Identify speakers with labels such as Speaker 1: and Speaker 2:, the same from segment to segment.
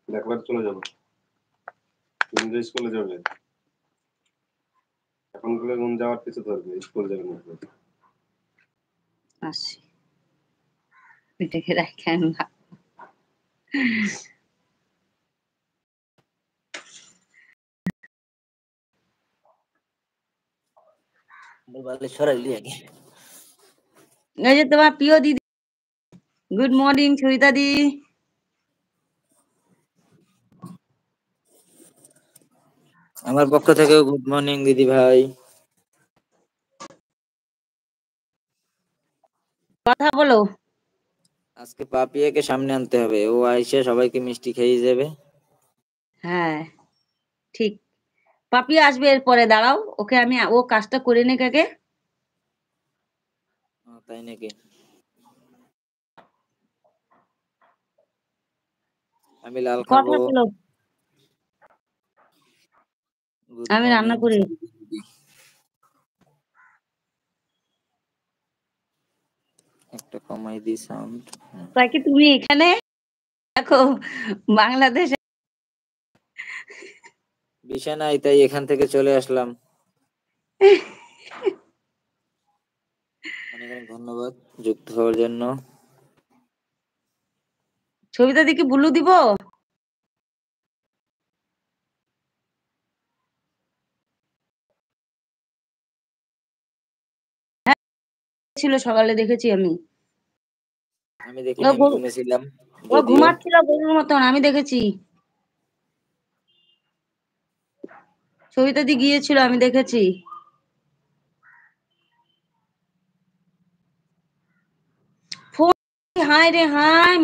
Speaker 1: একবার চলে যাবো। তুমি যে স্কুলে যাবে এখন গুলো রুম যাওয়ার কিছু দরকার স্কুল যাবে না
Speaker 2: আসি এটাকে রাখেন না
Speaker 3: মোবাইলে সরাইলি আগে
Speaker 2: এই যে তোমার প্রিয় দিদি গুড মর্নিং সবিতা দি
Speaker 3: আমার পক্ষ থেকেও গুড মর্নিং দিদি ভাই
Speaker 2: কথা বলো
Speaker 3: আজকে পাপিয়াকে সামনে আনতে হবে ও আইসে সবাইকে মিষ্টি খাইয়ে যাবে
Speaker 2: হ্যাঁ ঠিক পাপি আসবে এরপরে দাঁড়াও ওকে আমি ও কাজটা করে নে কাকে
Speaker 3: তাই নাকি আমি লাল খাবো
Speaker 2: কথা বলো
Speaker 3: গুড
Speaker 2: আমি রান্না
Speaker 3: মর্নিং
Speaker 2: করি
Speaker 3: একটা কমাই দি সাউন্ড
Speaker 2: তাই কি তুমি এখানে দেখো বাংলাদেশে
Speaker 3: বিছানায় তাই এখান থেকে চলে আসলাম অনেক অনেক ধন্যবাদ যুক্ত হওয়ার জন্য
Speaker 2: সবিতা দিকে বুলু দিব হ্যাঁ ছিল সকালে দেখেছি আমি
Speaker 3: আমি দেখিনি আমি ঘুমিয়েছিলাম
Speaker 2: ও
Speaker 3: যদিও
Speaker 2: ঘুমাচ্ছিল গরুর মতন আমি দেখেছি সবিতা দি গিয়েছিল আমি দেখেছি ফোন হাই রে হাই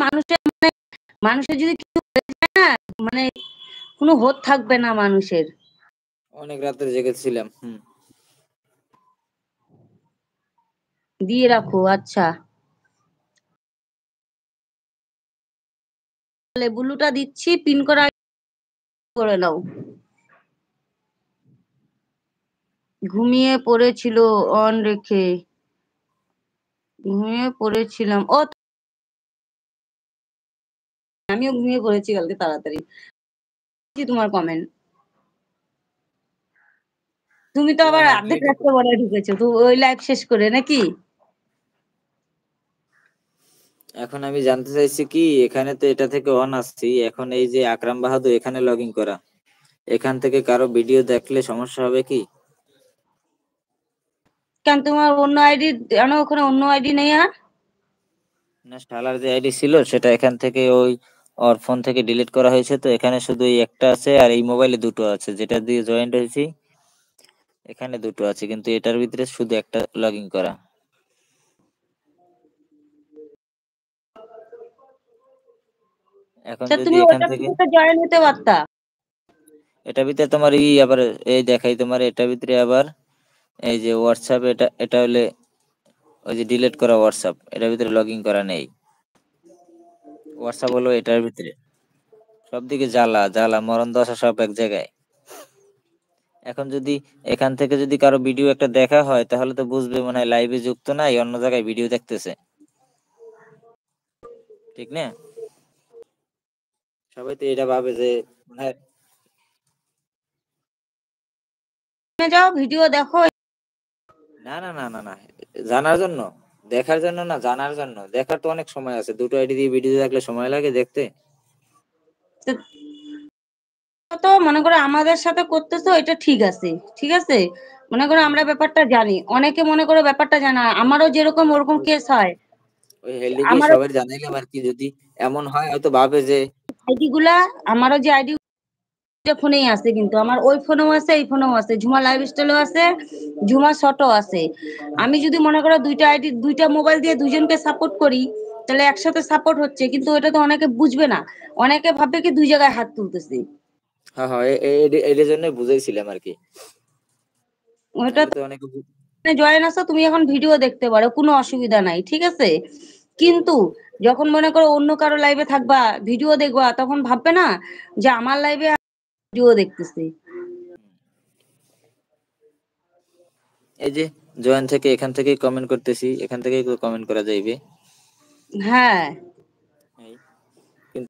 Speaker 2: মানুষের যদি কিছু হয়ে যায় না মানে কোনো হোদ থাকবে না মানুষের
Speaker 3: অনেক রাতে জেগেছিলাম
Speaker 2: দিয়ে রাখো আচ্ছা তাহলে বুলুটা দিচ্ছি পিন করা করে নাও ঘুমিয়ে পড়েছিল অন রেখে ঘুমিয়ে পড়েছিলাম ও আমিও ঘুমিয়ে পড়েছি কালকে তাড়াতাড়ি তোমার কমেন্ট তুমি তো আবার অর্ধেক রাত্রে বলে ঢুকেছো তো ওই লাইভ শেষ করে নাকি
Speaker 3: এখন আমি জানতে চাইছি কি এখানে তো এটা থেকে অন আসছি এখন এই যে আকরাম বাহাদুর এখানে লগ ইন করা এখান থেকে কারো ভিডিও দেখলে সমস্যা হবে কি
Speaker 2: কেন তোমার অন্য আইডি জানো ওখানে অন্য আইডি নেই আর
Speaker 3: না শালার যে আইডি ছিল সেটা এখান থেকে ওই ওর ফোন থেকে ডিলিট করা হয়েছে তো এখানে শুধু এই একটা আছে আর এই মোবাইলে দুটো আছে যেটা দিয়ে জয়েন্ট হয়েছি এখানে দুটো আছে কিন্তু এটার ভিতরে শুধু একটা লগ ইন করা এখন যদি
Speaker 2: তুমি
Speaker 3: এখান
Speaker 2: ওটা
Speaker 3: থেকে
Speaker 2: থেকে জয়েন হতে পারতা
Speaker 3: এটার ভিতরে তোমার আবার এই দেখাই তোমার এটার ভিতরে আবার এই যে হোয়াটসঅ্যাপ এটা হলে ওই যে ডিলিট করা হোয়াটসঅ্যাপ এটার ভিতরে লগ ইন করা নেই হোয়াটসঅ্যাপ হলো এটার ভিতরে সবদিকে জ্বালা জ্বালা মরণ দশা সব এক জায়গায় এখন যদি এখান থেকে যদি কারো ভিডিও একটা দেখা হয় তাহলে তো বুঝবে মনে হয় লাইভে যুক্ত নাই অন্য জায়গায় ভিডিও দেখতেছে ঠিক না সবাই তো এটা ভাবে যে মনে হয়
Speaker 2: যাও ভিডিও দেখো
Speaker 3: না না না না না জানার জন্য দেখার জন্য না জানার জন্য দেখার তো অনেক সময় আছে দুটো আইডি দিয়ে ভিডিও দেখলে সময় লাগে দেখতে
Speaker 2: তো মনে করো আমাদের সাথে করতেছো এটা ঠিক আছে ঠিক আছে মনে করো আমরা ব্যাপারটা জানি অনেকে মনে করো ব্যাপারটা জানা আমারও যেরকম ওরকম কেস হয়
Speaker 3: ওই হেলদিকে
Speaker 2: আমারও
Speaker 3: সবাই জানাইলাম আর কি যদি এমন হয় হয়তো ভাবে যে
Speaker 2: আইডি গুলা আমারও যে আইডি ফোনেই আছে কিন্তু আমার ওই ফোনেও আছে এই ফোনেও আছে ঝুমা লাইফ স্টাইলও আছে ঝুমা শটও আছে আমি যদি মনে করো দুইটা আইডি দুইটা মোবাইল দিয়ে দুজনকে সাপোর্ট করি তাহলে একসাথে সাপোর্ট হচ্ছে কিন্তু এটা তো অনেকে বুঝবে না অনেকে ভাবে কি দুই জায়গায় হাত তুলতেছি
Speaker 3: হ্যাঁ হ্যাঁ এর জন্য বুঝাইছিলাম আর কি
Speaker 2: ওটা
Speaker 3: নাহলে তো অনেকে
Speaker 2: জয়েন আসো তুমি এখন ভিডিও দেখতে পারো কোনো অসুবিধা নাই ঠিক আছে কিন্তু যখন মনে করো অন্য কারো লাইভে থাকবা ভিডিও দেখবা তখন ভাববে না যে আমার লাইভে ভিডিও দেখতেছি
Speaker 3: এই যে জয়েন থেকে এখান থেকেই কমেন্ট করতেছি এখান থেকেই কমেন্ট করা যাইবে
Speaker 2: হ্যাঁ